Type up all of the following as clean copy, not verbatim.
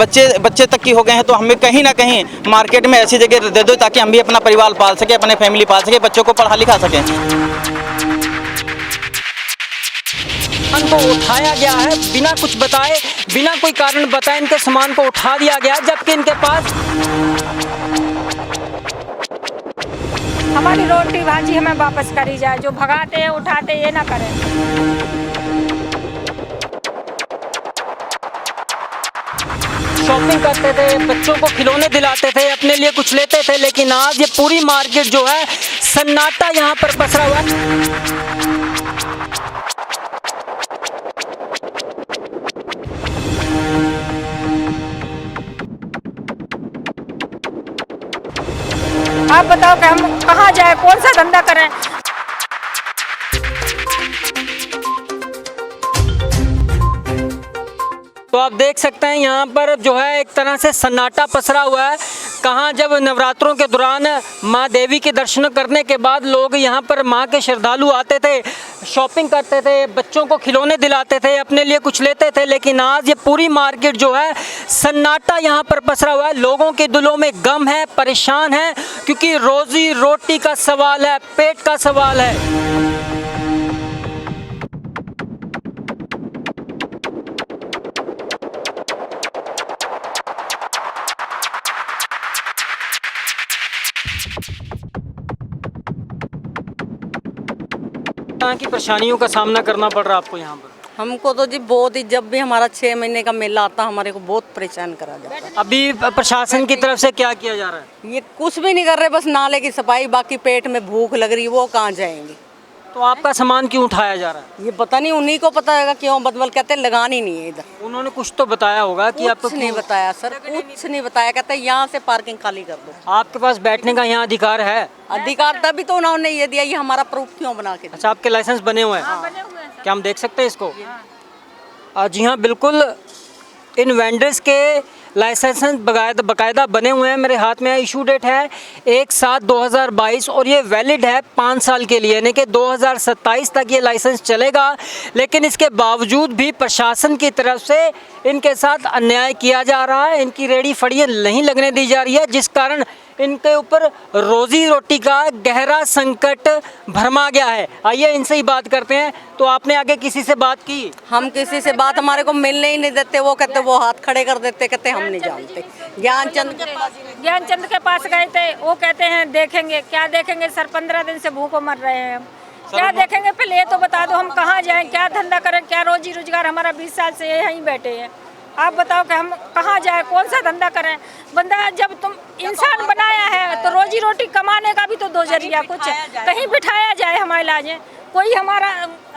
बच्चे बच्चे तक की हो गए हैं, तो हमें कहीं ना कहीं मार्केट में ऐसी जगह दे दो ताकि हम भी अपना परिवार पाल सके, अपने फैमिली पाल सके, बच्चों को पढ़ा लिखा सकें। सामान को उठाया गया है बिना कुछ बताए, बिना कोई कारण बताए इनके सामान को उठा दिया गया है, जबकि इनके पास हमारी रोटी भाजी हमें वापस करी जाए, जो भगाते हैं उठाते ये ना करें। शॉपिंग करते थे, बच्चों को खिलौने दिलाते थे, अपने लिए कुछ लेते थे, लेकिन आज ये पूरी मार्केट जो है सन्नाटा यहाँ पर पसरा हुआ है। आप बताओ कि हम कहाँ जाए, कौन सा धंधा करें। तो आप देख सकते हैं यहाँ पर जो है एक तरह से सन्नाटा पसरा हुआ है। कहाँ जब नवरात्रों के दौरान माँ देवी के दर्शन करने के बाद लोग यहाँ पर माँ के श्रद्धालु आते थे, शॉपिंग करते थे, बच्चों को खिलौने दिलाते थे, अपने लिए कुछ लेते थे, लेकिन आज ये पूरी मार्केट जो है सन्नाटा यहाँ पर पसरा हुआ है। लोगों के दिलों में गम है, परेशान है, क्योंकि रोजी रोटी का सवाल है, पेट का सवाल है। कहाँ की परेशानियों का सामना करना पड़ रहा है आपको यहाँ पर? हमको तो जी बहुत ही, जब भी हमारा 6 महीने का मेला आता हमारे को बहुत परेशान करा जाता है। अभी प्रशासन की तरफ से क्या किया जा रहा है? ये कुछ भी नहीं कर रहे, बस नाले की सफाई, बाकी पेट में भूख लग रही है, वो कहाँ जाएंगे। तो आपका सामान क्यों उठाया जा रहा है? ये पता नहीं, उन्हीं को पता है क्यों, बदबल कहते लगानी नहीं है इधर। उन्होंने कुछ तो बताया होगा कि आपको कुछ नहीं बताया सर, कुछ नहीं बताया, कहते यहाँ से पार्किंग खाली कर दो। आपके पास बैठने का यहाँ अधिकार है? अधिकार तभी तो उन्होंने ये दिया, ये हमारा प्रूफ क्यों बना के दिया? अच्छा, आपके लाइसेंस बने हुए हैं? क्या हम देख सकते हैं इसको? जी हाँ, बिल्कुल इन वेंडर्स के लाइसेंस बाकायदा बने हुए हैं। मेरे हाथ में इशू डेट है 1/7/2022 और ये वैलिड है 5 साल के लिए, यानी कि 2027 तक ये लाइसेंस चलेगा। लेकिन इसके बावजूद भी प्रशासन की तरफ से इनके साथ अन्याय किया जा रहा है, इनकी रेडी फड़ियाँ नहीं लगने दी जा रही है, जिस कारण इनके ऊपर रोजी रोटी का गहरा संकट भरमा गया है। आइए इनसे ही बात करते हैं। तो आपने आगे किसी से बात की? हम किसी से बात, हमारे को मिलने ही नहीं देते, वो कहते वो हाथ खड़े कर देते, कहते हम नहीं जानते। ज्ञानचंद के पास गए थे, वो कहते हैं देखेंगे। क्या देखेंगे सर, 15 दिन से भूखों मर रहे हैं हम, क्या देखेंगे? पहले ये तो बता दो हम कहाँ जाएं, क्या धंधा करें, क्या रोजी रोजगार, हमारा 20 साल से यहीं बैठे हैं। आप बताओ कि हम कहाँ जाए, कौन सा धंधा करें। बंदा जब तुम इंसान बनाया है तो रोजी रोटी कमाने का भी तो दो जरिया कुछ कहीं बिठाया जाए, हमारे इलाज कोई हमारा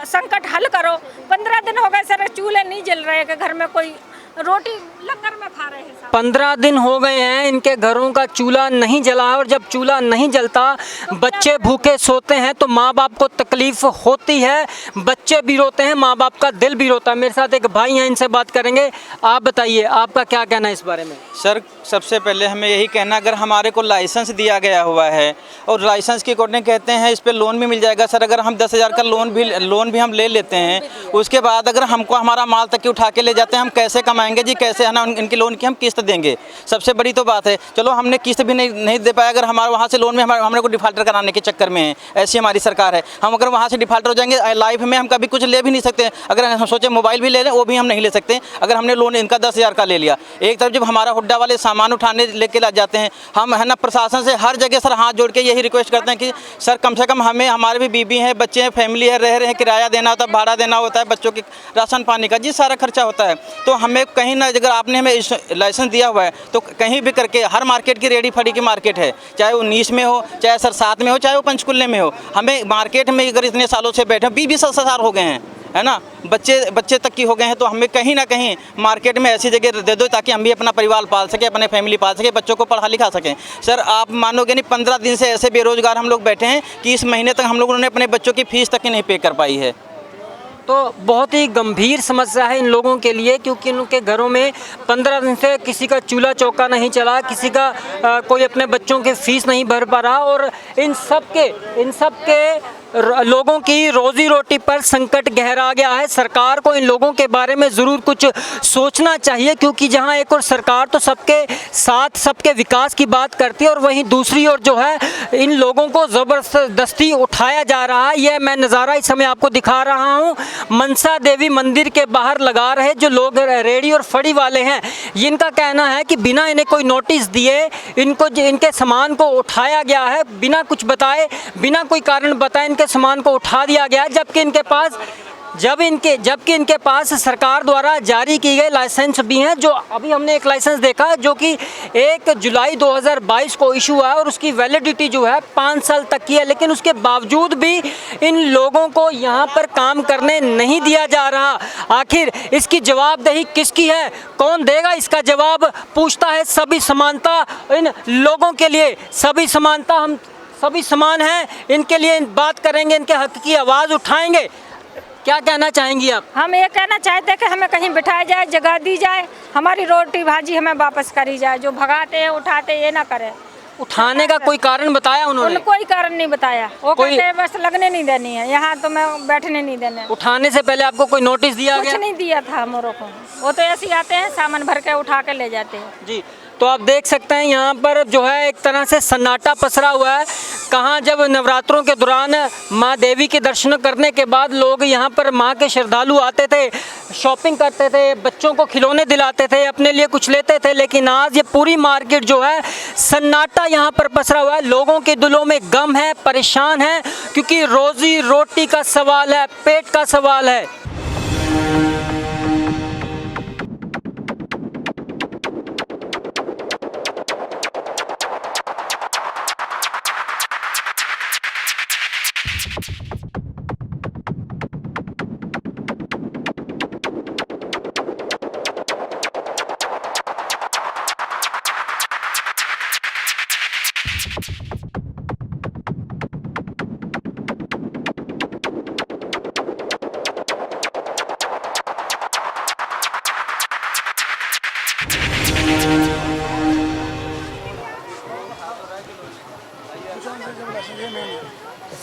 संकट हल करो। 15 दिन हो गए सर, चूल्हे नहीं जल रहे कि घर में कोई रोटी लंगर में खा रहे हैं। 15 दिन हो गए हैं इनके घरों का चूल्हा नहीं जला है, और जब चूल्हा नहीं जलता, बच्चे भूखे सोते हैं तो माँ बाप को तकलीफ होती है, बच्चे भी रोते हैं, माँ बाप का दिल भी रोता है। मेरे साथ एक भाई हैं, इनसे बात करेंगे। आप बताइए, आपका क्या कहना है इस बारे में? सर, सबसे पहले हमें यही कहना, अगर हमारे को लाइसेंस दिया गया हुआ है और लाइसेंस के अकॉर्डिंग कहते हैं इस पर लोन भी मिल जाएगा। सर, अगर हम 10,000 का लोन भी हम ले लेते हैं, उसके बाद अगर हमको हमारा माल तक के उठा के ले जाते हैं, हम कैसे कमाएंगे जी? कैसे है ना इनके लोन की हम किस्त देंगे? सबसे बड़ी तो बात है। चलो हमने किस्त भी नहीं दे पाया, अगर हमारे वहाँ से लोन में हमारे को डिफाल्टर कराने के चक्कर में है, ऐसी हमारी सरकार है। हम अगर वहाँ से डिफाल्टर हो जाएंगे, लाइफ में हम कभी कुछ ले भी नहीं सकते। अगर हम सोचे मोबाइल भी ले लें, वो भी हम नहीं ले सकते अगर हमने लोन इनका 10,000 का ले लिया। एक तरफ जब हमारा हुड्डा वाले सामान उठाने लेके ला जाते हैं, हम है ना प्रशासन से हर जगह सर हाथ जोड़ के यही रिक्वेस्ट करते हैं कि सर कम से कम हमें, हमारे भी बीबी हैं, बच्चे हैं, फैमिली है, रह रहे हैं, किराया देना होता है, भाड़ा देना होता है, बच्चों के राशन पानी का जी सारा खर्चा होता है। तो हमें कहीं ना, अगर आपने हमें लाइसेंस दिया हुआ है तो कहीं भी करके, हर मार्केट की रेडी फड़ी की मार्केट है, चाहे वो नीस में हो, चाहे सर साथ में हो, चाहे वो पंचकुल्ले में हो, हमें मार्केट में अगर इतने सालों से बैठे 20 साल हो गए हैं, है ना, बच्चे तक की हो गए हैं, तो हमें कहीं ना कहीं मार्केट में ऐसी जगह दे दो ताकि हम भी अपना परिवार पाल सके, अपने फैमिली पाल सके, बच्चों को पढ़ा लिखा सकें। सर, आप मानोगे नहीं, 15 दिन से ऐसे बेरोजगार हम लोग बैठे हैं कि इस महीने तक हम लोगों ने अपने बच्चों की फीस तक ही नहीं पे कर पाई है। तो बहुत ही गंभीर समस्या है इन लोगों के लिए, क्योंकि उनके घरों में 15 दिन से किसी का चूल्हा चौका नहीं चला, किसी का कोई अपने बच्चों के फीस नहीं भर पा रहा, और इन सब के लोगों की रोजी रोटी पर संकट गहरा गया है। सरकार को इन लोगों के बारे में ज़रूर कुछ सोचना चाहिए, क्योंकि जहां एक और सरकार तो सबके साथ सबके विकास की बात करती है और वहीं दूसरी ओर जो है इन लोगों को ज़बरदस्ती उठाया जा रहा है। यह मैं नज़ारा इस समय आपको दिखा रहा हूँ मनसा देवी मंदिर के बाहर लगा रहे जो लोग रेडी और फड़ी वाले हैं, इनका कहना है कि बिना इन्हें कोई नोटिस दिए इनके सामान को उठाया गया है, बिना कुछ बताए, बिना कोई कारण बताए इनके सामान को उठा दिया गया है, जबकि इनके पास सरकार द्वारा जारी की गई लाइसेंस भी हैं। जो अभी हमने एक लाइसेंस देखा जो कि 1 जुलाई 2022 को इशू हुआ है और उसकी वैलिडिटी जो है 5 साल तक की है, लेकिन उसके बावजूद भी इन लोगों को यहाँ पर काम करने नहीं दिया जा रहा। आखिर इसकी जवाबदेही किसकी है, कौन देगा इसका जवाब? पूछता है सभी समानता इन लोगों के लिए, सभी समानता, हम सभी समान हैं, इनके लिए बात करेंगे, इनके हक की आवाज़ उठाएंगे। क्या कहना चाहेंगी आप? हम ये कहना चाहते हैं कि हमें कहीं बिठाया जाए, जगह दी जाए, हमारी रोटी भाजी हमें वापस करी जाए। जो भगाते हैं उठाते ये ना करें। उठाने का कोई कारण बताया उन्होंने? कोई कारण नहीं बताया, वो कहते हैं बस लगने नहीं देनी है, यहाँ तो मैं बैठने नहीं देने। उठाने से पहले आपको कोई नोटिस दिया गया? कुछ नहीं दिया था हमारे को, वो तो ऐसे ही आते हैं सामान भर के उठा के ले जाते हैं जी। तो आप देख सकते हैं यहाँ पर जो है एक तरह से सन्नाटा पसरा हुआ है। कहाँ जब नवरात्रों के दौरान माँ देवी के दर्शन करने के बाद लोग यहाँ पर माँ के श्रद्धालु आते थे, शॉपिंग करते थे, बच्चों को खिलौने दिलाते थे, अपने लिए कुछ लेते थे, लेकिन आज ये पूरी मार्केट जो है सन्नाटा यहाँ पर पसरा हुआ है। लोगों के दिलों में गम है, परेशान है, क्योंकि रोजी रोटी का सवाल है, पेट का सवाल है।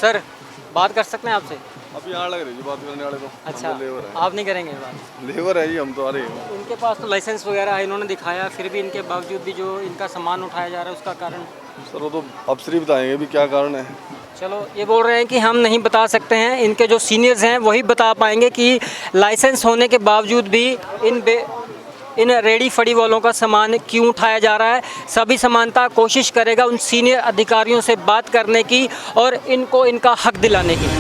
सर बात कर सकते हैं आपसे? अब यहाँ लग रही है बात करने वाले तो। अच्छा, लेबर है। आप नहीं करेंगे बात? लेबर है जी, हम तो आ रहे हैं। इनके पास तो लाइसेंस वगैरह है, इन्होंने दिखाया, फिर भी इनके बावजूद भी जो इनका सामान उठाया जा रहा है उसका कारण? सर वो तो अफसर ही बताएंगे भी क्या कारण है। चलो, ये बोल रहे हैं कि हम नहीं बता सकते हैं, इनके जो सीनियर्स हैं वही बता पाएंगे कि लाइसेंस होने के बावजूद भी इन रेडी फड़ी वालों का सामान क्यों उठाया जा रहा है। सभी समानता कोशिश करेगा उन सीनियर अधिकारियों से बात करने की और इनको इनका हक दिलाने की।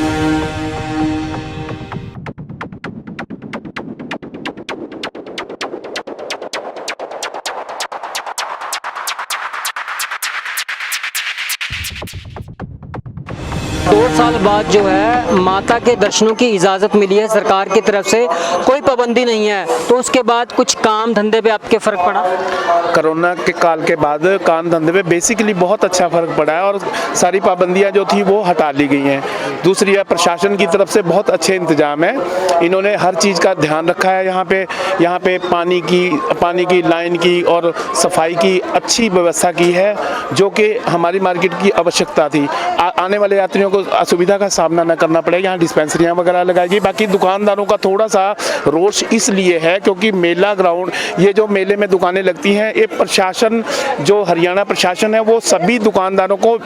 2 साल बाद जो है माता के दर्शनों की इजाज़त मिली है सरकार की तरफ से, कोई पाबंदी नहीं है, तो उसके बाद कुछ काम धंधे पे आपके फ़र्क पड़ा? कोरोना के काल के बाद काम धंधे पे बेसिकली बहुत अच्छा फ़र्क पड़ा है और सारी पाबंदियां जो थी वो हटा ली गई हैं। दूसरी है प्रशासन की तरफ से बहुत अच्छे इंतजाम है, इन्होंने हर चीज़ का ध्यान रखा है। यहाँ पे पानी की लाइन की और सफाई की अच्छी व्यवस्था की है, जो कि हमारी मार्केट की आवश्यकता थी। आने वाले यात्रियों को असुविधा का सामना न करना पड़े। यहाँ डिस्पेंसरियाँ वगैरह लगाई गई। बाकी दुकानदारों का थोड़ा सा रोष इसलिए है क्योंकि मेला ग्राउंड, ये जो मेले में दुकानें लगती हैं, ये प्रशासन जो हरियाणा प्रशासन है वो सभी दुकानदारों को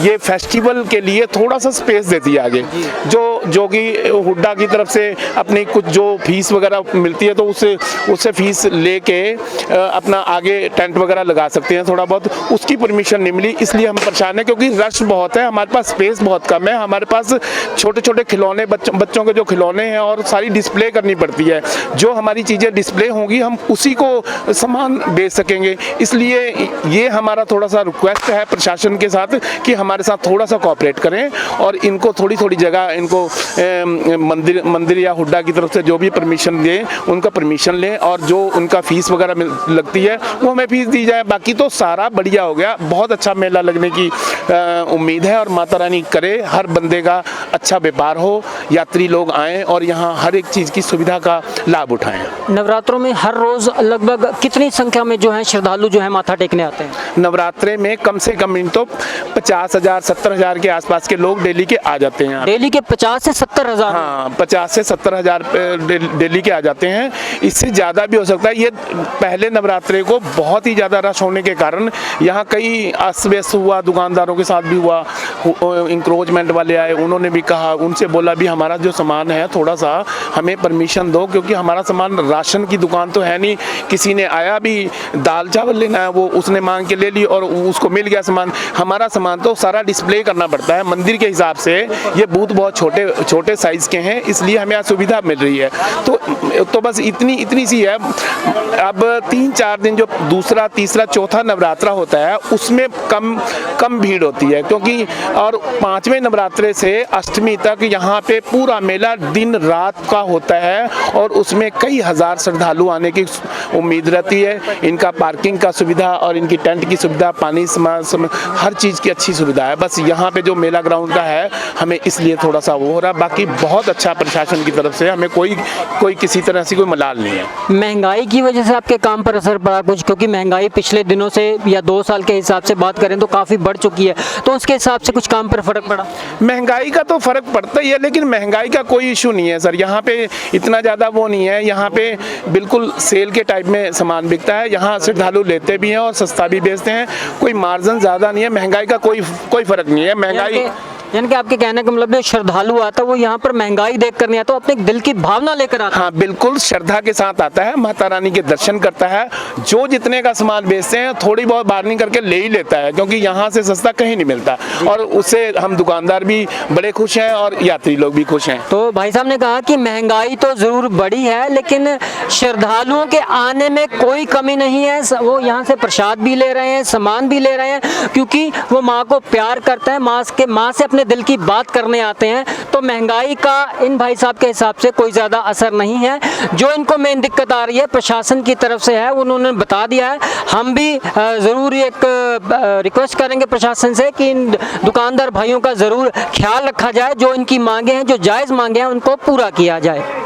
ये फेस्टिवल के लिए थोड़ा सा स्पेस देती है आगे, जो कि हुड्डा की तरफ से अपनी कुछ जो फीस वगैरह मिलती है तो उससे फीस लेके अपना आगे टेंट वगैरह लगा सकते हैं। थोड़ा बहुत उसकी परमिशन नहीं मिली, इसलिए हम परेशान हैं क्योंकि रश बहुत है, हमारे पास स्पेस बहुत कम है। हमारे पास छोटे छोटे खिलौने, बच्चों के जो खिलौने हैं और सारी डिस्प्ले करनी पड़ती है। जो हमारी चीज़ें डिस्प्ले होंगी हम उसी को सामान बेच सकेंगे। इसलिए ये हमारा थोड़ा सा रिक्वेस्ट है प्रशासन के साथ कि हमारे साथ थोड़ा सा कोऑपरेट करें और इनको थोड़ी थोड़ी जगह, इनको मंदिर या हुड्डा की तरफ से जो भी परमिशन दें उनका परमिशन लें और जो उनका फीस वगैरह लगती है वो हमें फीस दी जाए। बाकी तो सारा बढ़िया हो गया, बहुत अच्छा मेला लगने की उम्मीद है और माता रानी करे हर बंदे का अच्छा व्यापार हो, यात्री लोग आएँ और यहाँ हर एक चीज़ की सुविधा का लाभ उठाएँ। नवरात्रों में हर रोज़ लगभग कितनी संख्या में जो है श्रद्धालु जो है माथा टेकने आते हैं? नवरात्रे में कम से कम इन तो 50,000 70,000 के आसपास के लोग डेली के आ जाते हैं। डेली के 50 से 70 हज़ार? हाँ, 50 से 70,000 डेली के आ जाते हैं। इससे ज़्यादा भी हो सकता है। ये पहले नवरात्रे को बहुत ही ज़्यादा रश होने के कारण यहाँ कई अस्त व्यस्त हुआ, दुकानदारों के साथ भी हुआ। इंक्रोचमेंट वाले आए, उन्होंने भी कहा, उनसे बोला भी हमारा जो सामान है थोड़ा सा हमें परमिशन दो, क्योंकि हमारा सामान राशन की दुकान तो है नहीं। किसी ने आया भी दाल चावल लेना है, वो उसने मांग के ले ली और उसको मिल गया सामान। हमारा सामान तो सारा डिस्प्ले करना पड़ता है मंदिर के हिसाब से। ये बूथ बहुत छोटे छोटे साइज़ के हैं, इसलिए हमें सुविधा मिल रही है। तो बस इतनी सी है। अब 3-4 दिन जो दूसरा तीसरा चौथा नवरात्रा होता है उसमें कम भीड़ होती है, क्योंकि और 5वें नवरात्रे से अष्टमी तक यहाँ पे पूरा मेला दिन रात का होता है और उसमें कई हज़ार श्रद्धालु आने की उम्मीद रहती है। इनका पार्किंग का सुविधा और इनकी टेंट की सुविधा, पानी हर चीज़ की अच्छी सुविधा है। बस यहाँ पे जो मेला ग्राउंड का है हमें इसलिए थोड़ा सा वो हो रहा है। बाकी बहुत अच्छा प्रशासन की तरफ से, हमें कोई किसी तरह से कोई मलाल नहीं है। महंगाई की वजह से आपके काम पर असर पड़ा कुछ? क्योंकि महंगाई पिछले दिनों से या 2 साल के हिसाब से बात करें तो काफ़ी बढ़ चुकी है, तो उसके हिसाब से कुछ काम पर फ़र्क पड़ा? महंगाई का तो फ़र्क पड़ता ही है, लेकिन महंगाई का कोई इशू नहीं है सर। यहाँ पे इतना ज़्यादा वो नहीं है। यहाँ पे बिल्कुल सेल के टाइप में सामान बिकता है। यहाँ श्रद्धालु लेते भी हैं और सस्ता भी बेचते हैं। कोई मार्जिन ज़्यादा नहीं है। महंगाई का कोई फ़र्क नहीं है। महंगाई यानी कि आपके कहने का मतलब जो श्रद्धालु आता है वो यहाँ पर महंगाई देख कर नहीं आता, वो अपने दिल की भावना लेकर आता है। हाँ, बिल्कुल श्रद्धा के साथ आता है, माता रानी के दर्शन करता है। जो जितने का सामान बेचते हैं थोड़ी बहुत बार्गेनिंग करके ले ही लेता है, क्योंकि यहाँ से सस्ता कहीं नहीं मिलता और उससे हम दुकानदार भी बड़े खुश हैं और यात्री लोग भी खुश हैं। तो भाई साहब ने कहा कि महंगाई तो ज़रूर बढ़ी है, लेकिन श्रद्धालुओं के आने में कोई कमी नहीं है। वो यहाँ से प्रसाद भी ले रहे हैं, सामान भी ले रहे हैं, क्योंकि वो माँ को प्यार करते हैं, माँ से अपने दिल की बात करने आते हैं। तो महंगाई का इन भाई साहब के हिसाब से कोई ज़्यादा असर नहीं है। जो इनको मेन दिक्कत आ रही है प्रशासन की तरफ से है, उन्होंने बता दिया है। हम भी ज़रूर एक रिक्वेस्ट करेंगे प्रशासन से कि इन दुकानदार भाइयों का ज़रूर ख्याल रखा जाए। जो इनकी मांगे हैं, जो जायज़ मांगे हैं, उनको पूरा किया जाए।